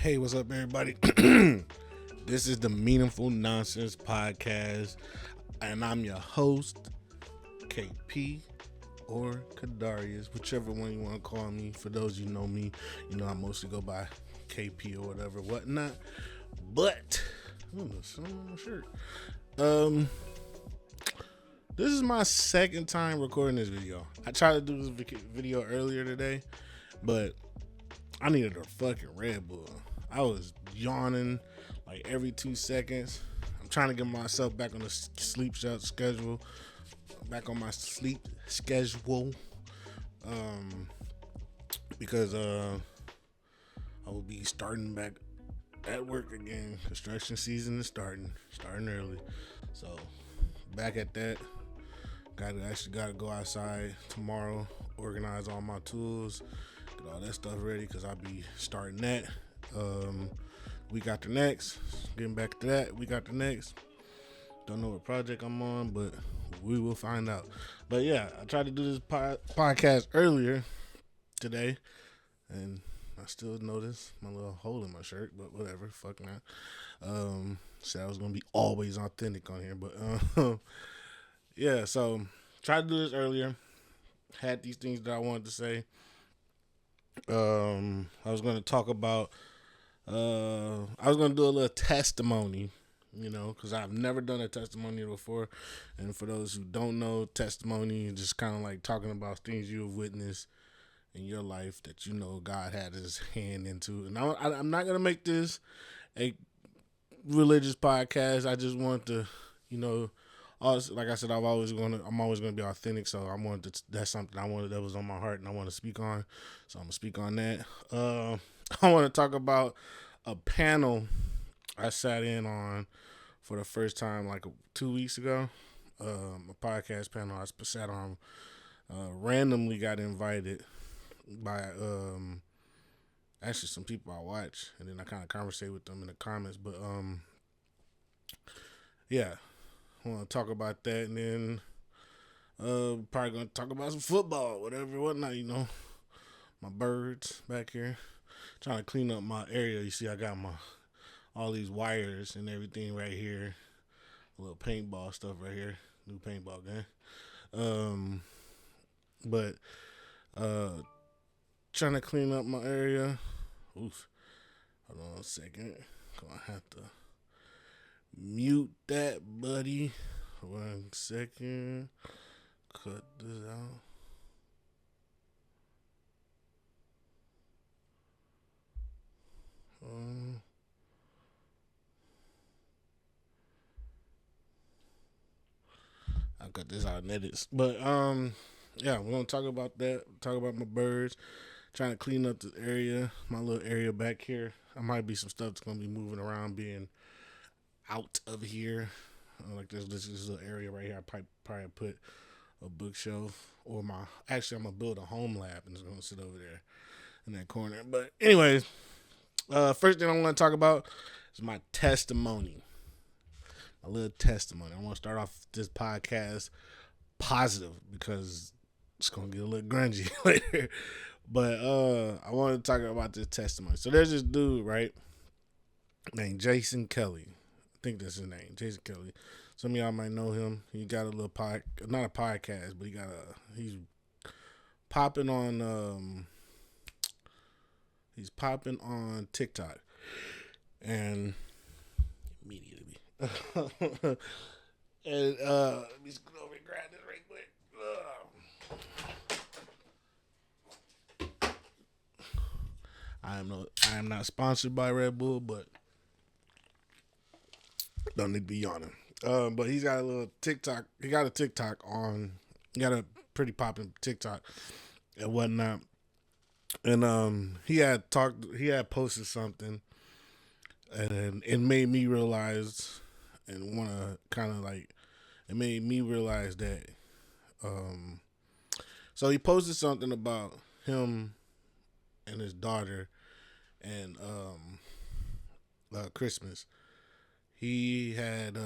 Hey, what's up, everybody? This is the Meaningful Nonsense Podcast, and I'm your host, KP or Kadarius, whichever one you want to call me. For those you know me, you know I mostly go by KP or whatever, whatnot. But, something on my shirt. This is my second time recording this video. I tried to do this video earlier today, but I needed a fucking Red Bull. I was yawning like every 2 seconds. I'm trying to get myself back on the sleep schedule. Back on my sleep schedule. Because I will be starting back at work again. Construction season is starting early. So back at that. Gotta go outside tomorrow, organize all my tools, get all that stuff ready because I'll be starting that week after next. Getting back to that week after next. Don't know what project I'm on, but we will find out. But yeah, I tried to do this podcast earlier today, and I still noticed my little hole in my shirt, but whatever, fuck that. Said I was gonna be always authentic on here, but yeah, so tried to do this earlier. Had these things that I wanted to say. I was going to talk about. I was going to do a little testimony, because I've never done a testimony before. And for those who don't know, testimony is just kind of like talking about things you have witnessed in your life that you know God had His hand into. And I'm not going to make this a religious podcast. I just want to, like I said, I'm always gonna be authentic. So that's something I wanted that was on my heart, and I want to speak on. So I'm gonna speak on that. I want to talk about a panel I sat in on for the first time like 2 weeks ago. A podcast panel I sat on. Randomly got invited by actually some people I watch, and then I kind of conversate with them in the comments. But yeah. I want to talk about that, and then probably going to talk about some football, whatnot, My birds back here. Trying to clean up my area. You see, I got all these wires and everything right here. A little paintball stuff right here. New paintball gun. But trying to clean up my area. Oof. Hold on a second. Gonna have to mute that, buddy. 1 second. Cut this out. I'll cut this out and edit. But yeah, we're gonna talk about that. Talk about my birds. Trying to clean up the area, my little area back here. I might be some stuff that's gonna be moving around, being out of here. Like this little area right here. I probably put a bookshelf or I'm gonna build a home lab and it's gonna sit over there in that corner. But anyways, first thing I want to talk about is my testimony. A little testimony. I want to start off this podcast positive because it's gonna get a little grungy later. But I want to talk about this testimony. So there's this dude, right, named Jason Kelly. I think that's his name, Jason Kelly. Some of y'all might know him. He got a little not a podcast, but he's popping on TikTok, and immediately, and let me scoot over and grab this right quick. I am not sponsored by Red Bull, but don't need to be yawning. But he's got a little TikTok. He got a TikTok on. He got a pretty popping TikTok and whatnot. And he had posted something, and it made me realize, and want to kind of like, it made me realize that. So he posted something about him and his daughter, and Christmas. He had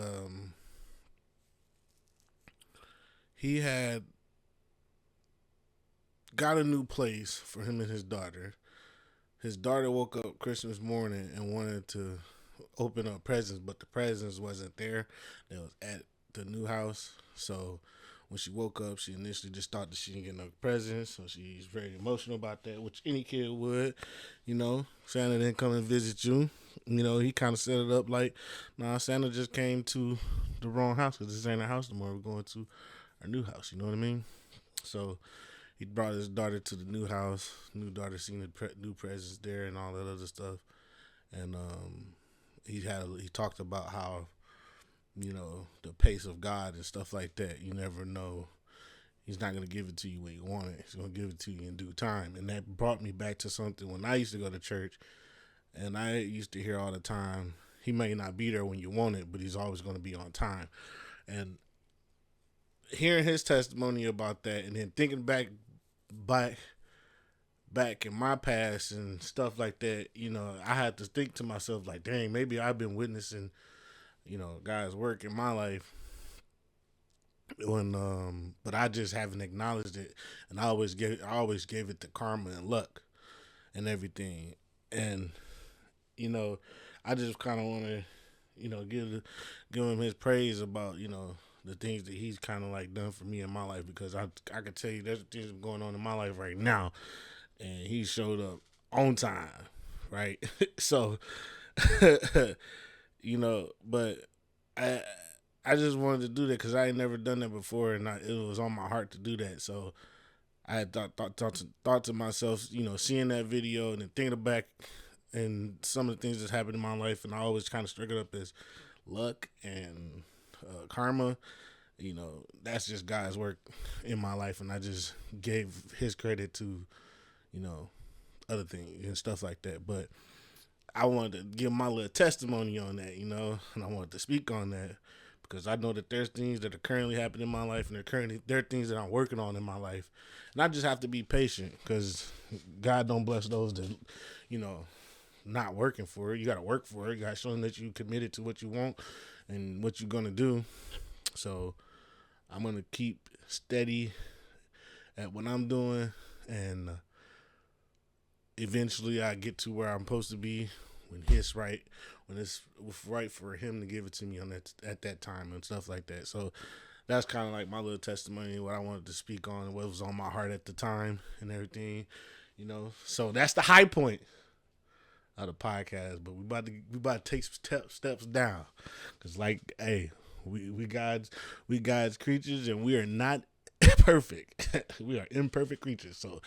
got a new place for him and his daughter. his daughter woke up Christmas morning and wanted to open up presents, but the presents wasn't there. They was at the new house. So when she woke up, she initially just thought that she didn't get no presents. So she's very emotional about that, which any kid would. Santa didn't come and visit you. He kind of set it up like, nah, Santa just came to the wrong house because this ain't our house anymore. We're going to our new house. You know what I mean? So he brought his daughter to the new house. New daughter seen the new presents there and all that other stuff. And he talked about how the pace of God and stuff like that. You never know. He's not gonna give it to you when you want it. He's gonna give it to you in due time. And that brought me back to something when I used to go to church, and I used to hear all the time, he may not be there when you want it, but he's always gonna be on time. And hearing his testimony about that, and then thinking back in my past and stuff like that, I had to think to myself like, dang, maybe I've been witnessing, God's work in my life but I just haven't acknowledged it, and I always gave it to karma and luck and everything. And you know, I just kind of want to, give him his praise about the things that he's kind of like done for me in my life, because I could tell you there's things going on in my life right now, and he showed up on time, right? So, but I I just wanted to do that because I ain't never done that before, and it was on my heart to do that. So I had thought to myself, seeing that video and then thinking back and some of the things that's happened in my life, and I always kind of struck it up as luck and karma. That's just God's work in my life, and I just gave his credit to, you know, other things and stuff like that. But I wanted to give my little testimony on that, and I wanted to speak on that because I know that there's things that are currently happening in my life, and there are things that I'm working on in my life, and I just have to be patient because God don't bless those that, not working for it. You got to work for it. You got to show them that you committed to what you want and what you're gonna do. So I'm gonna keep steady at what I'm doing, and eventually I get to where I'm supposed to be when it's right for him to give it to me at that time and stuff like that. So that's kind of like my little testimony, what I wanted to speak on, what was on my heart at the time and everything, So that's the high point of the podcast, but we about to take some steps down, cause hey, we God's creatures, and we are not perfect. We are imperfect creatures. So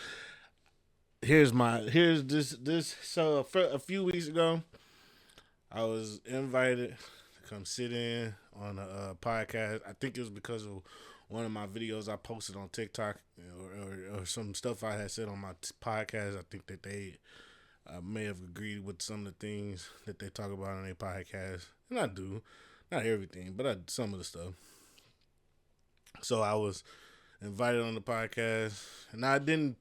here's this. So a few weeks ago, I was invited to come sit in on a podcast. I think it was because of one of my videos I posted on TikTok, or some stuff I had said on my podcast. I think that they may have agreed with some of the things that they talk about on their podcast, and I do, not everything, but some of the stuff. So I was invited on the podcast, and I didn't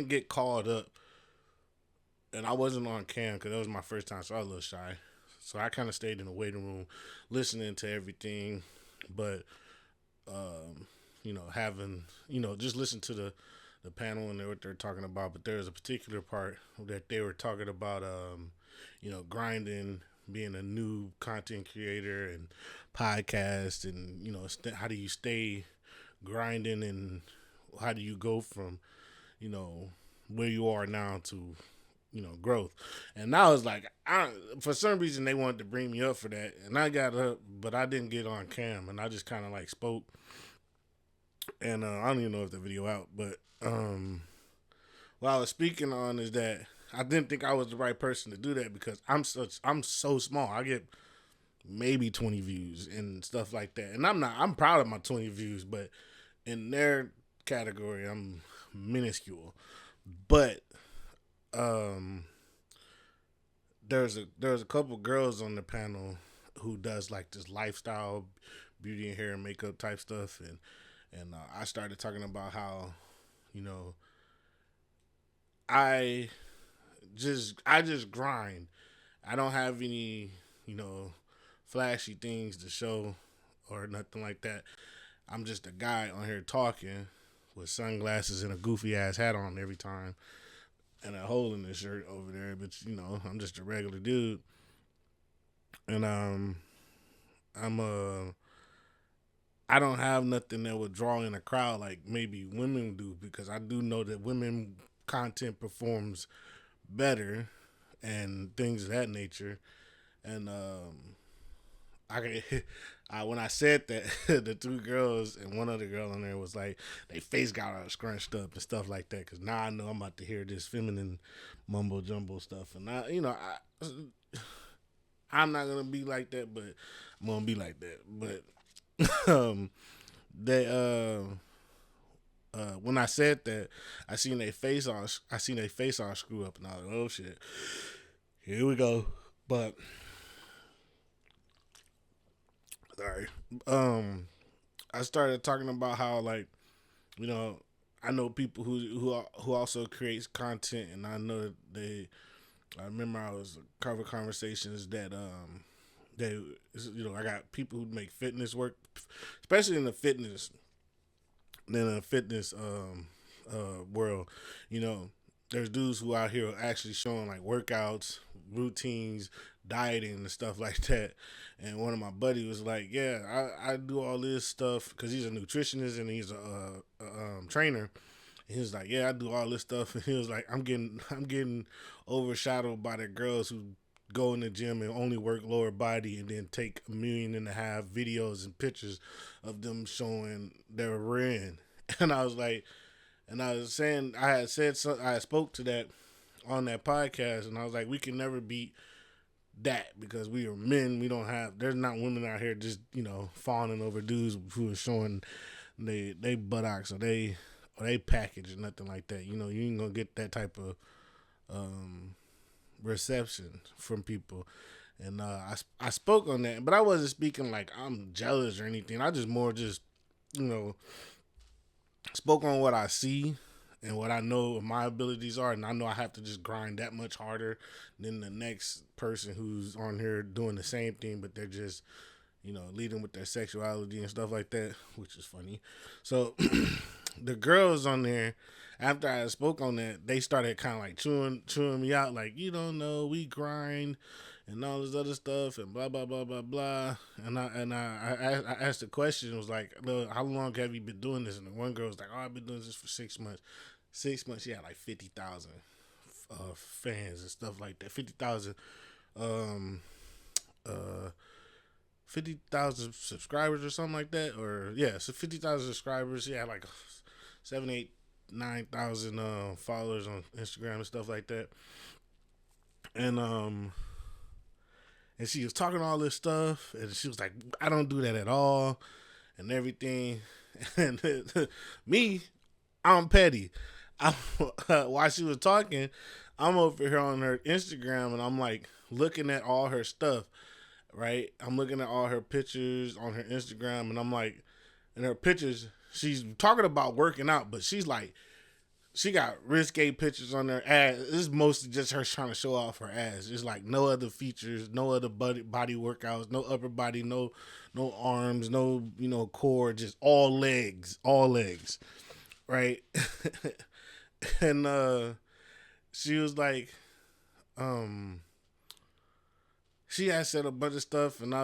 get called up, and I wasn't on cam because that was my first time, so I was a little shy. So I kind of stayed in the waiting room, listening to everything, but having just listen to the panel and what they're talking about. But there was a particular part that they were talking about, grinding, being a new content creator and podcast, and how do you stay grinding, and how do you go from where you are now to growth. And I was like, for some reason they wanted to bring me up for that, and I got up, but I didn't get on cam, and I just kind of like spoke. And I don't even know if the video out, but what I was speaking on is that I didn't think I was the right person to do that because I'm so small. I get maybe 20 views and stuff like that, and I'm proud of my 20 views, but in their category I'm minuscule. But there's a couple girls on the panel who does like this lifestyle, beauty and hair and makeup type stuff, and I started talking about how I just grind. I don't have any flashy things to show or nothing like that. I'm just a guy on here talking with sunglasses and a goofy ass hat on every time. and a hole in the shirt over there. But I'm just a regular dude, and I'm I don't have nothing that would draw in a crowd like maybe women do, because I do know that women content performs better and things of that nature. And I, when I said that, the two girls and one other girl on there was like, they face got all scrunched up and stuff like that. Cause now I know I'm about to hear this feminine mumbo jumbo stuff, and I'm not gonna be like that, but I'm gonna be like that. But they when I said that, I seen their face all screw up, and I was like, oh shit, here we go. But sorry, I started talking about how, like, you know, I know people who also creates content, and I know that they. I remember I was cover conversations that they, I got people who make fitness work, especially in the fitness world. You know, there's dudes who out here actually showing like workouts, routines, dieting and stuff like that. And one of my buddies was like, "Yeah, I do all this stuff because he's a nutritionist and he's a trainer." And he was like, "Yeah, I do all this stuff." And he was like, I'm getting overshadowed by the girls who go in the gym and only work lower body and then take 1.5 million videos and pictures of them showing their rear." And I was like, and I was saying, I spoke to that on that podcast, and I was like, we can never beat that because we are men. There's not women out here just fawning over dudes who are showing they buttocks or they package or nothing like that. You ain't gonna get that type of reception from people. And I spoke on that, but I wasn't speaking like I'm jealous or anything. I just more just spoke on what I see and what I know my abilities are, and I know I have to just grind that much harder than the next person who's on here doing the same thing, but they're just leading with their sexuality and stuff like that, which is funny. So the girls on there, after I spoke on that, they started kind of like chewing me out, like, you don't know, we grind and all this other stuff and blah blah blah blah blah. And I asked the question, was like, look, how long have you been doing this? And the one girl was like, oh, I've been doing this for 6 months. 6 months, she had like 50,000 fans and stuff like that. um uh 50,000 subscribers or something like that, or yeah, so 50,000 subscribers. She had like 7, 8, 9,000 followers on Instagram and stuff like that. And she was talking all this stuff, and she was like, I don't do that at all, and everything. And me, I'm petty. While she was talking, I'm over here on her Instagram, and I'm like looking at all her stuff, right? I'm looking at all her pictures on her Instagram, and I'm like, in her pictures, she's talking about working out, but she's like, she got risque pictures on her ass. This is mostly just her trying to show off her ass. It's like no other features, no other body workouts, no upper body, no arms, no core, just all legs, right? And she was like, she had said a bunch of stuff, and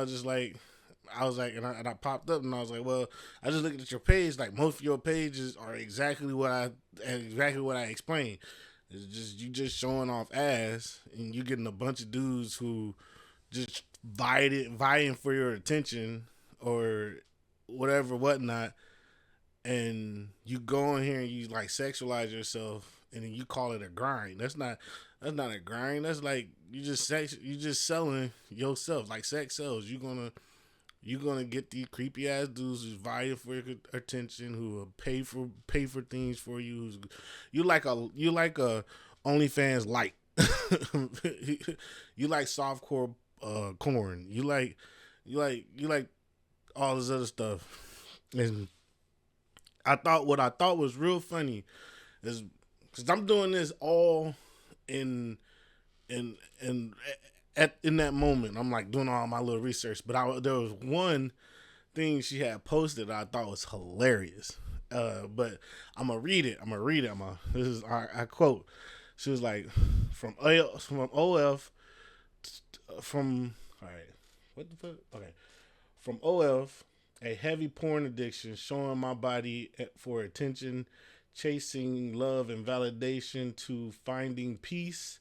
and I popped up, and I was like, well, I just looked at your page. Like, most of your pages are exactly what I explained. It's just you just showing off ass, and you getting a bunch of dudes who just vying for your attention or whatever, whatnot. And you go in here and you like sexualize yourself, and then you call it a grind. That's not a grind. That's like you just selling yourself. Like sex sells. You're gonna get these creepy ass dudes who's vying for your attention, who will pay for things for you. You like a OnlyFans light. You like softcore corn. You like all this other stuff. And what I thought was real funny is because I'm doing this all in in in in that moment. I'm like doing all my little research, but there was one thing she had posted that I thought was hilarious. But I'm gonna read it. This is I quote. She was like, from OF, from, all right, what the fuck? Okay. From OF, a heavy porn addiction, showing my body for attention, chasing love and validation, to finding peace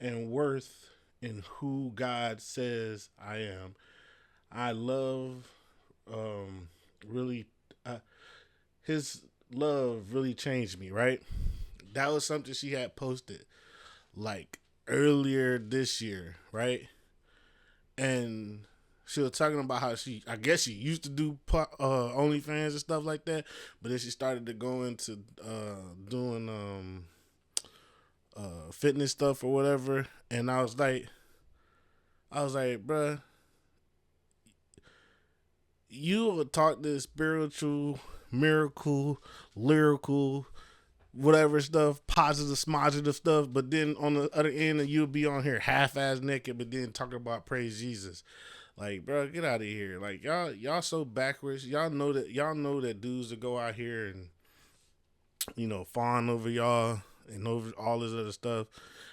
and worth in who God says I am. I love, um, really, uh, his love really changed me, right? That was something she had posted like earlier this year, right? And she was talking about how I guess she used to do OnlyFans and stuff like that, but then she started to go into doing fitness stuff or whatever. And I was like, bruh, you will talk this spiritual, miracle, lyrical, whatever stuff, positive, smogitive stuff, but then on the other end, you'll be on here half-ass naked, but then talking about praise Jesus. Like, bro, get out of here. Like, y'all so backwards. Y'all know that dudes that go out here and fawn over y'all and over all this other stuff,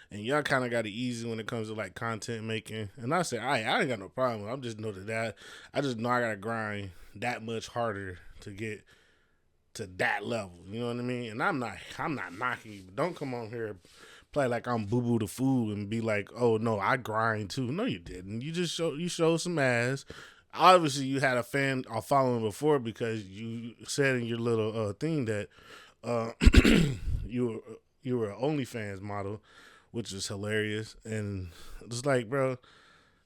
and y'all kind of got it easy when it comes to like content making. And I say, I ain't got no problem. I'm just know that I just know I gotta grind that much harder to get to that level. You know what I mean? And I'm not knocking you, but don't come on here play like I'm Boo Boo the Fool and be like, oh no, I grind too. No, you didn't. You showed some ass. Obviously, you had a fan or following before because you said in your little thing that uh, you were an OnlyFans model, which is hilarious. And it's like, bro,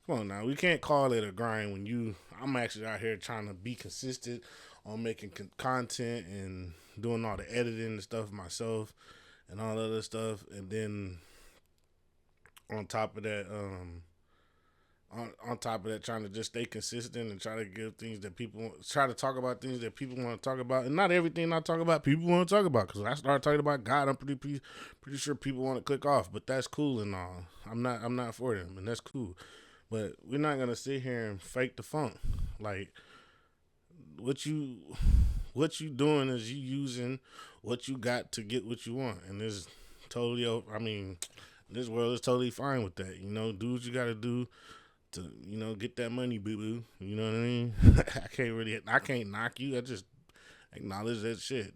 come on now. We can't call it a grind when I'm actually out here trying to be consistent on making content and doing all the editing and stuff myself and all the other stuff. And then on top of that, on top of that, trying to just stay consistent and try to give things that try to talk about things that people want to talk about, and not everything I talk about people want to talk about. Because when I start talking about God, I'm pretty sure people want to click off. But that's cool and all. I'm not for them, and that's cool. But we're not gonna sit here and fake the funk. Like what you doing is you using what you got to get what you want, and this totally. I mean, this world is totally fine with that. Do what you got to do to get that money, boo boo. You know what I mean? I can't knock you. I just acknowledge that shit.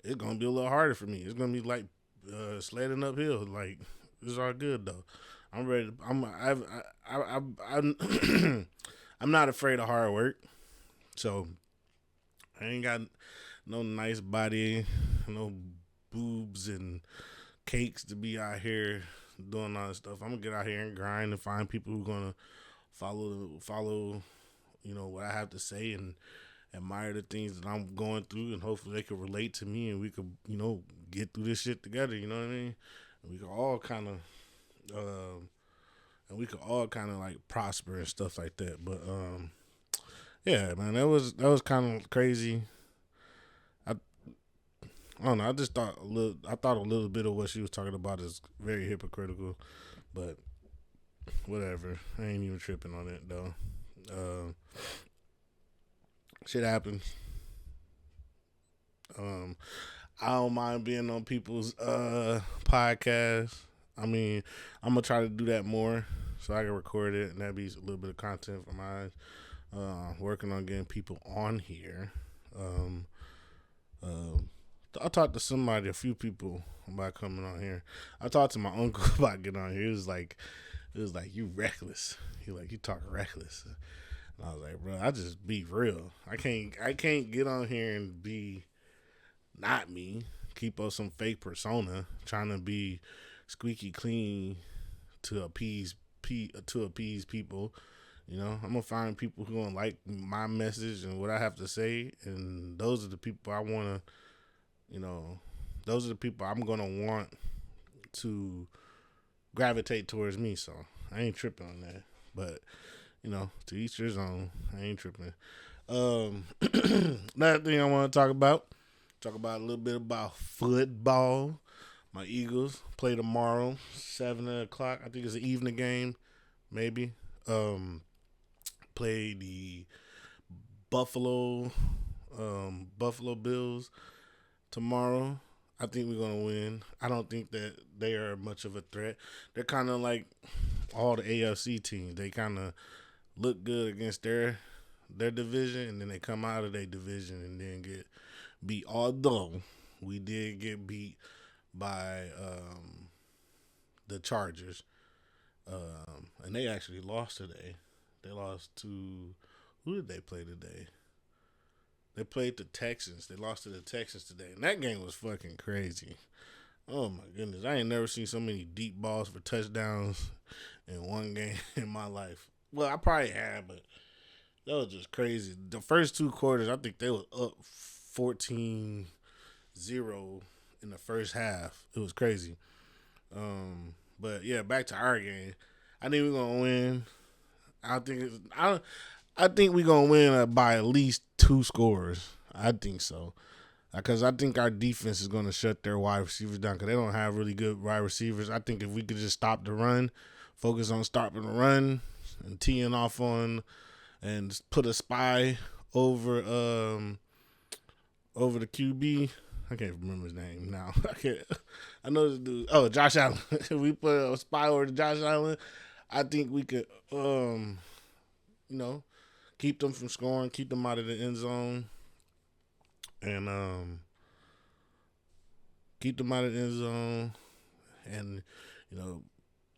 It's gonna be a little harder for me. It's gonna be like sledding uphill. Like it's all good though. I'm ready. I'm I'm not afraid of hard work. So I ain't got no nice body, no boobs and cakes to be out here doing all this stuff. I'm gonna get out here and grind and find people who gonna follow, what I have to say and admire the things that I'm going through, and hopefully they can relate to me and we could, get through this shit together. You know what I mean? And we can all kind of, like prosper and stuff like that. But yeah, man, that was kind of crazy. I don't know. I just thought a little bit of what she was talking about is very hypocritical, but whatever. I ain't even tripping on it though. Shit happens. I don't mind being on people's podcasts. I mean, I'm gonna try to do that more so I can record it, and that be a little bit of content for mine. Working on getting people on here. I talked to a few people about coming on here. I talked to my uncle about getting on here. It was like you reckless. You talk reckless. And I was like, bro, I just be real. I can't get on here and be not me. Keep up some fake persona, trying to be squeaky clean to appease people. I'm gonna find people who gonna like my message and what I have to say, and those are the people I wanna. Those are the people I'm gonna want to gravitate towards me. So I ain't tripping on that. But to each his own. I ain't tripping. Another thing I want to talk about a little bit about football. My Eagles play tomorrow, 7:00. I think it's an evening game, maybe. Play the Buffalo Bills tomorrow. I think we're gonna win. I don't think that they are much of a threat. They're kind of like all the AFC teams. They kind of look good against their division, and then they come out of their division and then get beat. Although we did get beat by the Chargers, and they actually lost today. They lost to who did they play today? They played the Texans. They lost to the Texans today, and that game was fucking crazy. Oh my goodness, I ain't never seen so many deep balls for touchdowns in one game in my life. Well, I probably have, but that was just crazy. The first two quarters, I think they were up 14-0 in the first half. It was crazy. But yeah, back to our game. I think we're gonna win. I think we're gonna win by at least 2 scores. I think so. Because I think our defense is going to shut their wide receivers down because they don't have really good wide receivers. I think if we could just stop the run, focus on stopping the run and teeing off on and put a spy over over the QB. I can't remember his name now. I know this dude. Oh, Josh Allen. If we put a spy over to Josh Allen, I think we could, keep them from scoring, keep them out of the end zone. And keep them out of the end zone, and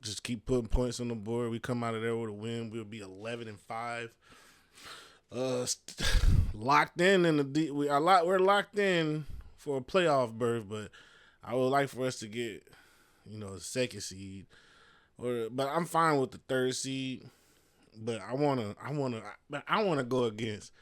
just keep putting points on the board. We come out of there with a win. We'll be 11-5. Locked in the we're locked in for a playoff berth, but I would like for us to get a second seed, but I'm fine with the third seed. But I wanna go against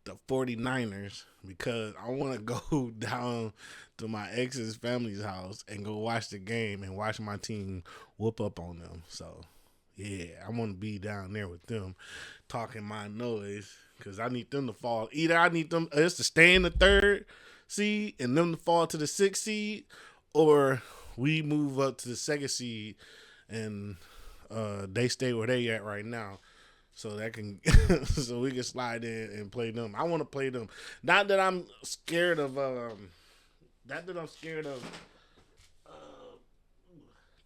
the 49ers because I want to go down to my ex's family's house and go watch the game and watch my team whoop up on them. So, yeah, I want to be down there with them talking my noise because I need them to fall. Either I need us to stay in the third seed and them to fall to the sixth seed, or we move up to the second seed and they stay where they at right now. So that can, so we can slide in and play them. I want to play them. Not that I'm scared of. I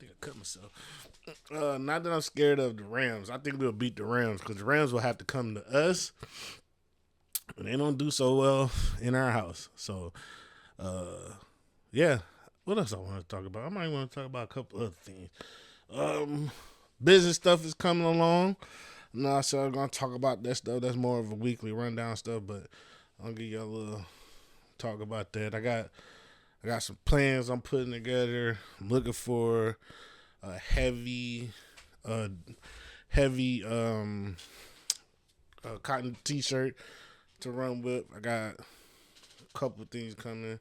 think I cut myself. Not that I'm scared of the Rams. I think we'll beat the Rams because the Rams will have to come to us, and they don't do so well in our house. So, yeah. What else I want to talk about? I might want to talk about a couple other things. Business stuff is coming along. No, so I'm gonna talk about that stuff. That's more of a weekly rundown stuff, but I'll give y'all a little talk about that. I got some plans I'm putting together. I'm looking for a heavy cotton t-shirt to run with. I got a couple things coming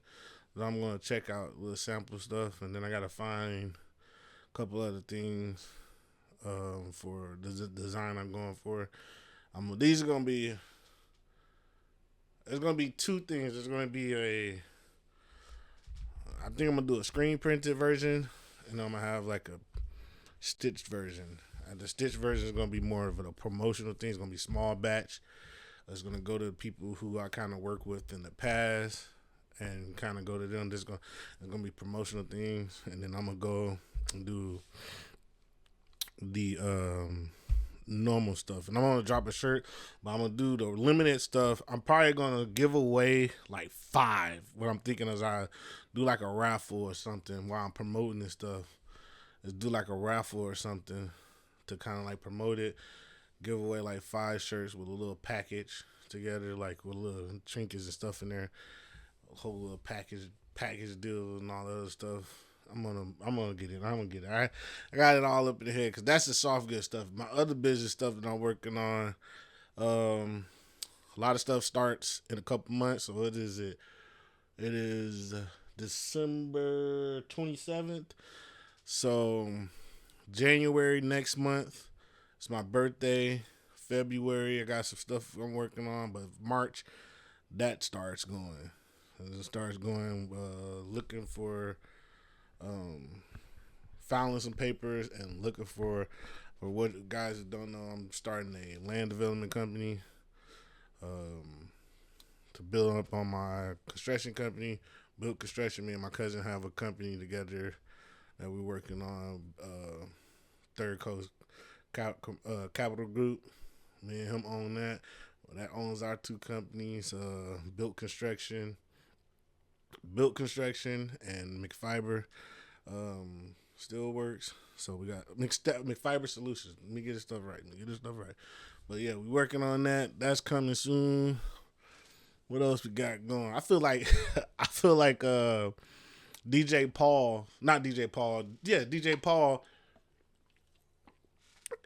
that I'm gonna check out, little sample stuff, and then I gotta find a couple other things for the design I'm going for. These are gonna be. There's gonna be 2 things. There's gonna be I think I'm gonna do a screen printed version, and I'm gonna have like a stitched version. And the stitched version is gonna be more of a promotional thing. It's gonna be small batch. It's gonna go to people who I kind of work with in the past, and kind of go to them. It's gonna be promotional things, and then I'm gonna go and do the normal stuff. And I'm gonna drop a shirt, but I'm gonna do the limited stuff. I'm probably gonna give away like 5. What I'm thinking is I do like a raffle or something while I'm promoting this stuff. Is do like a raffle or something to kind of like promote it. Give away like 5 shirts with a little package together, like with little trinkets and stuff in there. A whole little package deal and all that other stuff. I'm gonna get it. I got it all up in the head because that's the soft good stuff. My other business stuff that I'm working on, a lot of stuff starts in a couple months. So what is it? It is December 27th. So January next month, it's my birthday. February, I got some stuff I'm working on, but March, that starts going. It starts going, looking for, filing some papers and looking for what guys that don't know, I'm starting a land development company, to build up on my construction company, Built Construction. Me and my cousin have a company together that we're working on. Third Coast Capital Group. Me and him own that. That owns our two companies, Built Construction and McFiber still works. So we got McFiber Solutions. Let me get this stuff right. But yeah, we working on that. That's coming soon. What else we got going? I feel like DJ Paul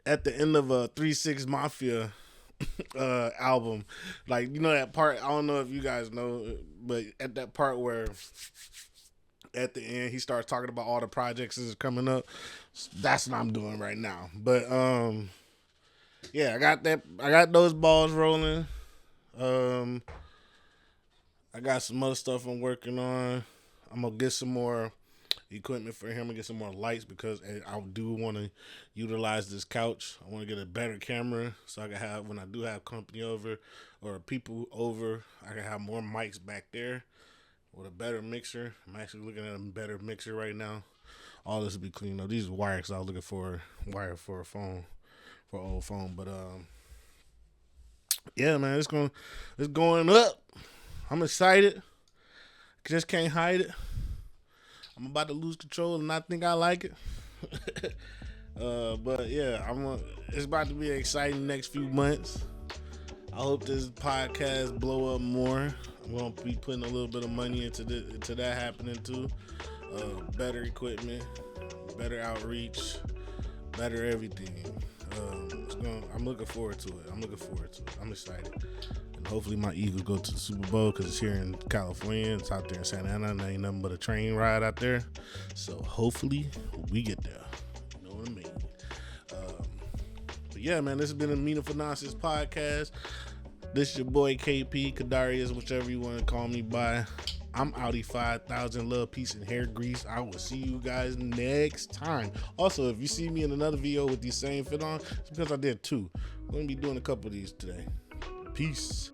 at the end of a 3-6 Mafia album. Like, you know that part, I don't know if you guys know, but at that part where at the end he starts talking about all the projects that's coming up, that's what I'm doing right now. But yeah, I got those balls rolling. I got some other stuff I'm working on. I'm gonna get some more equipment for him and get some more lights because I do want to utilize this couch. I want to get a better camera so I can have, when I do have company over or people over, I can have more mics back there with a better mixer. I'm actually looking at a better mixer right now. All this will be cleaned up. These are wires because I was looking for wire for a phone, for an old phone. But yeah, man, it's going up. I'm excited. Just can't hide it. I'm about to lose control and not think I like it. But yeah, it's about to be an exciting next few months. I hope this podcast blow up more. I'm gonna be putting a little bit of money into that happening too. Better equipment, better outreach, better everything. I'm looking forward to it. I'm excited. And hopefully my Eagles go to the Super Bowl because it's here in California. It's out there in Santa Ana. And ain't nothing but a train ride out there. So hopefully we get there. You know what I mean? But yeah, man, this has been a Meaningful Nonsense podcast. This is your boy KP, Kadarius, whichever you want to call me by. I'm Audi 5000. Love, peace, and hair grease. I will see you guys next time. Also, if you see me in another video with these same fit on, it's because I did two. I'm going to be doing a couple of these today. Peace.